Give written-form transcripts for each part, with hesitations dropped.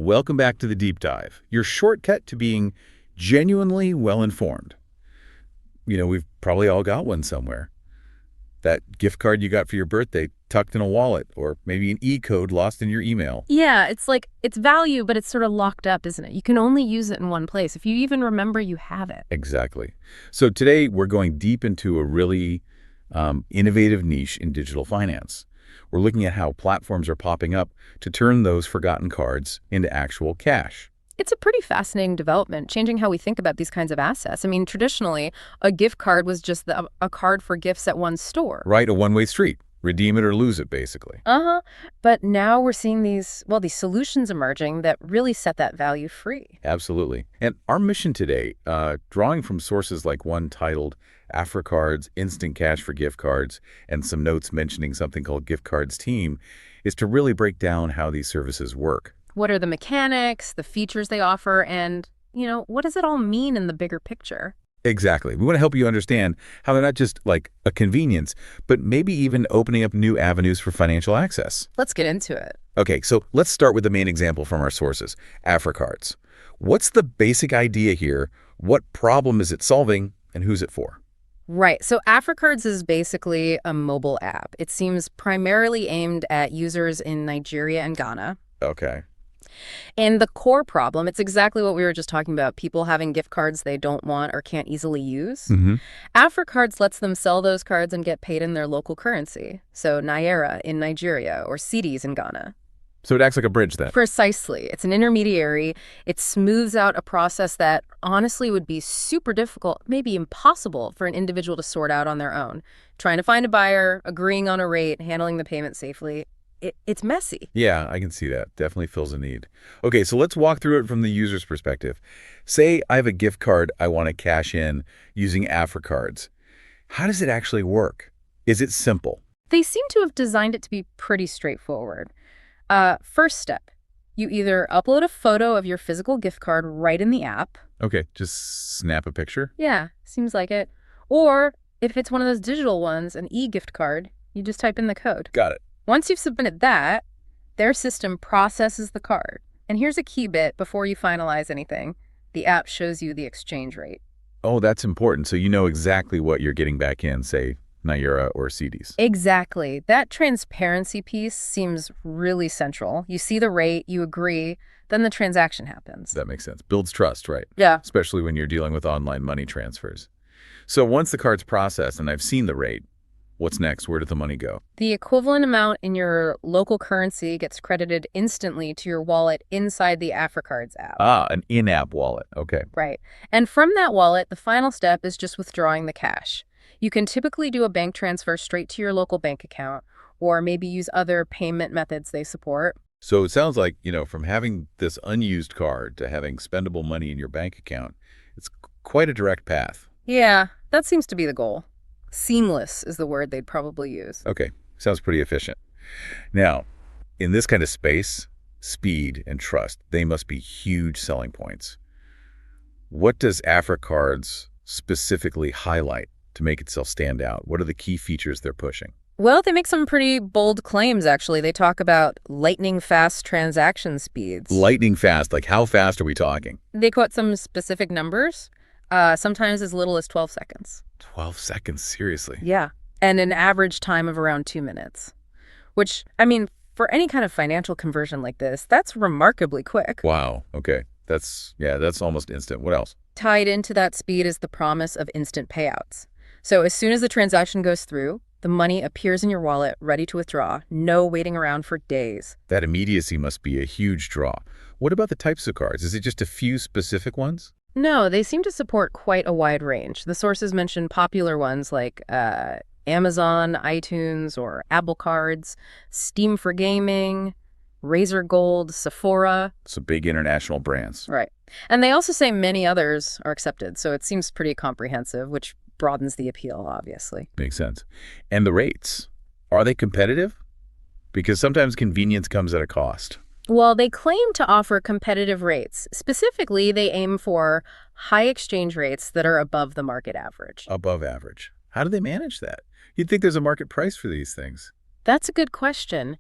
Welcome back to the Deep Dive, your shortcut to being genuinely well-informed. We've probably all got one somewhere. That gift card you got for your birthday tucked in a wallet, or maybe an e-code lost in your email. Yeah, it's like it's value, but it's sort of locked up, isn't it? You can only use it in one place if you even remember you have it. Exactly. So today we're going deep into a really innovative niche in digital finance. We're looking at how platforms are popping up to turn those forgotten cards into actual cash. It's a pretty fascinating development, changing how we think about these kinds of assets. I mean, traditionally, a gift card was just a card for gifts at one store. Right, a one-way street. Redeem it or lose it, basically. But now we're seeing these solutions emerging that really set that value free. Absolutely. And our mission today, drawing from sources like one titled Afrcards, Instant Cash for Gift Cards, and some notes mentioning something called Gift Cards Team, is to really break down how these services work. What are the mechanics, the features they offer, and, what does it all mean in the bigger picture? Exactly. We want to help you understand how they're not just like a convenience, but maybe even opening up new avenues for financial access. Let's get into it. Okay, so let's start with the main example from our sources, Afrcards. What's the basic idea here? What problem is it solving, and who's it for? Right. So Afrcards is basically a mobile app. It seems primarily aimed at users in Nigeria and Ghana. Okay. And the core problem, it's exactly what we were just talking about, people having gift cards they don't want or can't easily use. Afrcards lets them sell those cards and get paid in their local currency. So Naira in Nigeria or cedis in Ghana. So it acts like a bridge then? Precisely. It's an intermediary. It smooths out a process that honestly would be super difficult, maybe impossible for an individual to sort out on their own. Trying to find a buyer, agreeing on a rate, handling the payment safely. It's messy. Yeah, I can see that. Definitely fills a need. Okay, so let's walk through it from the user's perspective. Say I have a gift card I want to cash in using Afrcards. How does it actually work? Is it simple? They seem to have designed it to be pretty straightforward. First step, you either upload a photo of your physical gift card right in the app. Okay, just snap a picture? Yeah, seems like it. Or if it's one of those digital ones, an e-gift card, you just type in the code. Got it. Once you've submitted that, their system processes the card. And here's a key bit before you finalize anything. The app shows you the exchange rate. Oh, that's important. So you know exactly what you're getting back in, say, Naira or cedis. Exactly. That transparency piece seems really central. You see the rate, you agree, then the transaction happens. That makes sense. Builds trust, right? Yeah. Especially when you're dealing with online money transfers. So once the card's processed and I've seen the rate, what's next? Where did the money go? The equivalent amount in your local currency gets credited instantly to your wallet inside the Afrcards app. Ah, an in-app wallet. Okay. Right. And from that wallet, the final step is just withdrawing the cash. You can typically do a bank transfer straight to your local bank account, or maybe use other payment methods they support. So it sounds like, from having this unused card to having spendable money in your bank account, it's quite a direct path. Yeah, that seems to be the goal. Seamless is the word they'd probably use. Okay, sounds pretty efficient. Now, in this kind of space, speed and trust, they must be huge selling points. What does Afrcards specifically highlight to make itself stand out? What are the key features they're pushing? Well, they make some pretty bold claims, actually. They talk about lightning-fast transaction speeds. Lightning fast? Like how fast are we talking? They quote some specific numbers, sometimes as little as 12 seconds. 12 seconds? Seriously? Yeah. And an average time of around 2 minutes. Which, I mean, for any kind of financial conversion like this, that's remarkably quick. Wow. Okay. That's almost instant. What else? Tied into that speed is the promise of instant payouts. So as soon as the transaction goes through, the money appears in your wallet, ready to withdraw. No waiting around for days. That immediacy must be a huge draw. What about the types of cards? Is it just a few specific ones? No, they seem to support quite a wide range. The sources mention popular ones like Amazon, iTunes, or Apple Cards, Steam for gaming, Razer Gold, Sephora. So big international brands. Right. And they also say many others are accepted, so it seems pretty comprehensive, which broadens the appeal, obviously. Makes sense. And the rates, are they competitive? Because sometimes convenience comes at a cost. Well, they claim to offer competitive rates. Specifically, they aim for high exchange rates that are above the market average. Above average. How do they manage that? You'd think there's a market price for these things. That's a good question.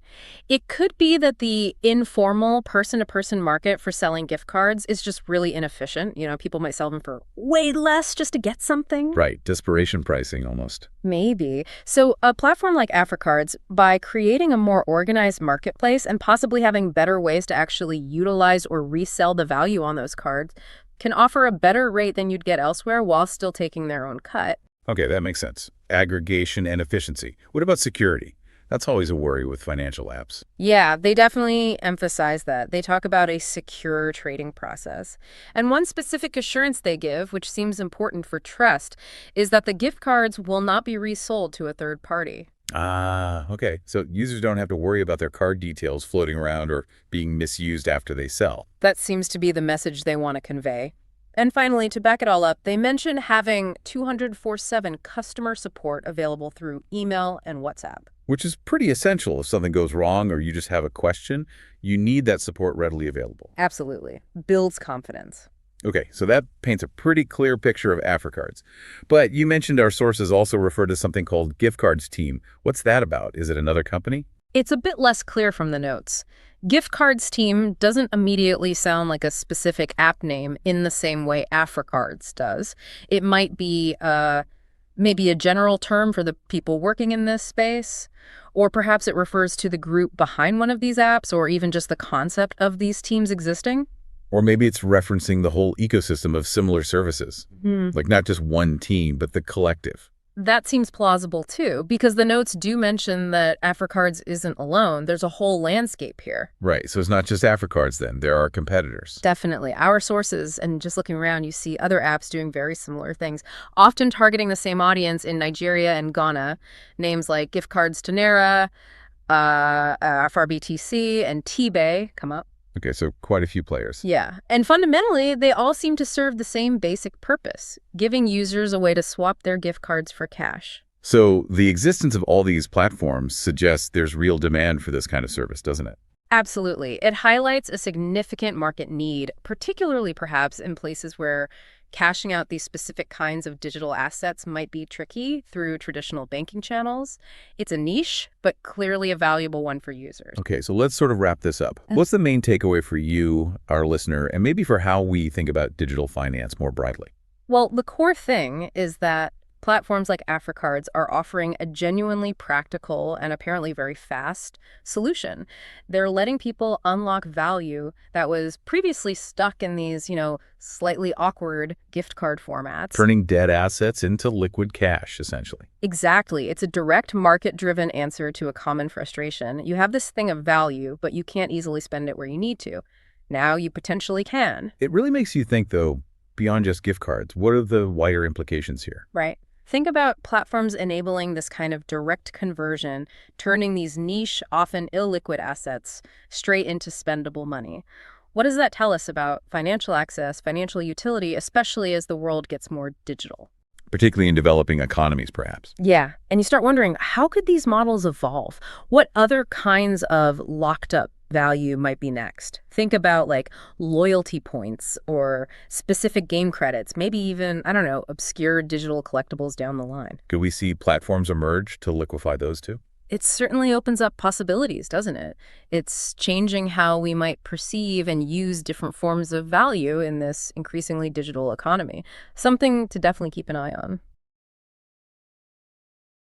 It could be that the informal person-to-person market for selling gift cards is just really inefficient. People might sell them for way less just to get something. Right, desperation pricing almost. Maybe. So a platform like Afrcards, by creating a more organized marketplace and possibly having better ways to actually utilize or resell the value on those cards, can offer a better rate than you'd get elsewhere while still taking their own cut. Okay, that makes sense. Aggregation and efficiency. What about security? That's always a worry with financial apps. Yeah, they definitely emphasize that. They talk about a secure trading process. And one specific assurance they give, which seems important for trust, is that the gift cards will not be resold to a third party. Ah, okay. So users don't have to worry about their card details floating around or being misused after they sell. That seems to be the message they want to convey. And finally, to back it all up, they mention having 24/7 customer support available through email and WhatsApp. Which is pretty essential. If something goes wrong or you just have a question, you need that support readily available. Absolutely. Builds confidence. Okay, so that paints a pretty clear picture of Afrcards. But you mentioned our sources also refer to something called Gift Cards Team. What's that about? Is it another company? It's a bit less clear from the notes. Gift Cards Team doesn't immediately sound like a specific app name in the same way Afrcards does. It might be maybe a general term for the people working in this space, or perhaps it refers to the group behind one of these apps, or even just the concept of these teams existing. Or maybe it's referencing the whole ecosystem of similar services. Like not just one team, but the collective. That seems plausible, too, because the notes do mention that Afrcards isn't alone. There's a whole landscape here. Right, so it's not just Afrcards then. There are competitors. Definitely. Our sources, and just looking around, you see other apps doing very similar things, often targeting the same audience in Nigeria and Ghana. Names like Gift Cards to Naira, FRBTC, and T-Bay come up. Okay, so quite a few players. Yeah. And fundamentally, they all seem to serve the same basic purpose, giving users a way to swap their gift cards for cash. So the existence of all these platforms suggests there's real demand for this kind of service, doesn't it? Absolutely. It highlights a significant market need, particularly perhaps in places where cashing out these specific kinds of digital assets might be tricky through traditional banking channels. It's a niche, but clearly a valuable one for users. Okay, so let's sort of wrap this up. What's the main takeaway for you, our listener, and maybe for how we think about digital finance more broadly? Well, the core thing is that platforms like Afrcards are offering a genuinely practical and apparently very fast solution. They're letting people unlock value that was previously stuck in these, slightly awkward gift card formats. Turning dead assets into liquid cash, essentially. Exactly. It's a direct market-driven answer to a common frustration. You have this thing of value, but you can't easily spend it where you need to. Now you potentially can. It really makes you think, though, beyond just gift cards, what are the wider implications here? Right. Think about platforms enabling this kind of direct conversion, turning these niche, often illiquid assets straight into spendable money. What does that tell us about financial access, financial utility, especially as the world gets more digital? Particularly in developing economies, perhaps. Yeah, and you start wondering, how could these models evolve? What other kinds of locked up value might be next? Think about loyalty points or specific game credits, maybe even, obscure digital collectibles down the line. Could we see platforms emerge to liquefy those too? It certainly opens up possibilities, doesn't it? It's changing how we might perceive and use different forms of value in this increasingly digital economy. Something to definitely keep an eye on.